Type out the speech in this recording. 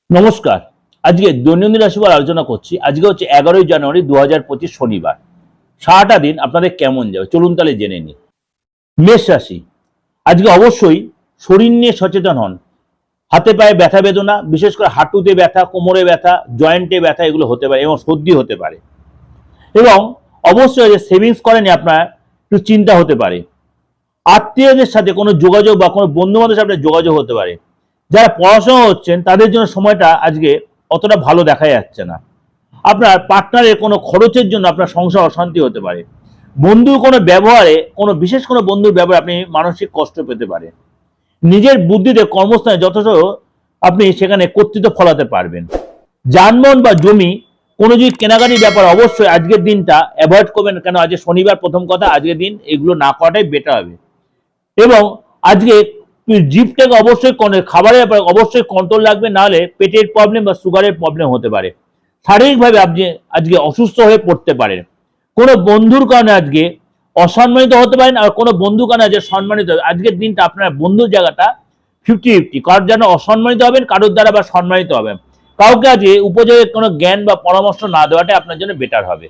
নমস্কার। আজকে দৈনন্দিন রাশিফল আলোচনা করছি। আজকে হচ্ছে 11ই জানুয়ারি 2025 শনিবার। সারাটা দিন আপনাদের কেমন যাবে চলুন তাহলে জেনে নিই। মেষ রাশি, আজকে অবশ্যই শরীর নিয়ে সচেতন হন। হাতে পায়ে ব্যথা বেদনা, বিশেষ করে হাঁটুতে ব্যথা, কোমরে ব্যথা, জয়েন্টে ব্যথা এগুলো হতে পারে এবং সর্দি হতে পারে। এবং অবশ্যই যে সেভিংস করেনি আপনার একটু চিন্তা হতে পারে। আত্মীয়দের সাথে কোনো যোগাযোগ বা কোনো বন্ধু বান্ধবের সাথে যোগাযোগ হতে পারে। যারা পড়াশোনা হচ্ছেন তাদের জন্য সময়টা আজকে অতটা ভালো দেখা যাচ্ছে না। আপনার পার্টনারের কোনো খরচের জন্য আপনার সংসার অশান্তি হতে পারে। বন্ধুর কোনো ব্যবহারে, কোনো বিশেষ কোনো বন্ধুর ব্যবহারে আপনি মানসিক কষ্ট পেতে পারেন। নিজের বুদ্ধিতে কর্মস্থানে যথেষ্ট আপনি সেখানে কর্তৃত্ব ফলাতে পারবেন। যানবাহন বা জমি কোনো যদি কেনাকাটির ব্যাপার অবশ্যই আজকের দিনটা অ্যাভয়েড করবেন, কেন আজকে শনিবার প্রথম কথা, আজকের দিন এগুলো না করাটাই বেটার হবে। এবং আজকে জিভটাকে অবশ্যই খাবারের ব্যাপারে অবশ্যই কন্ট্রোল রাখবে, নাহলে পেটের প্রবলেম বা সুগারের প্রবলেম হতে পারে। শারীরিকভাবে আপনি আজকে অসুস্থ হয়ে পড়তে পারেন। কোনো বন্ধুর কারণে আজকে অসম্মানিত হতে পারেন, আর কোনো বন্ধুর কারণে আজকে সম্মানিত হবে। আজকের দিনটা আপনার বন্ধুর জায়গাটা 50-50, কারোর যেন অসম্মানিত হবেন, কারোর দ্বারা বা সম্মানিত হবেন। কাউকে আজকে উপযোগী কোনো জ্ঞান বা পরামর্শ না দেওয়াটাই আপনার জন্য বেটার হবে।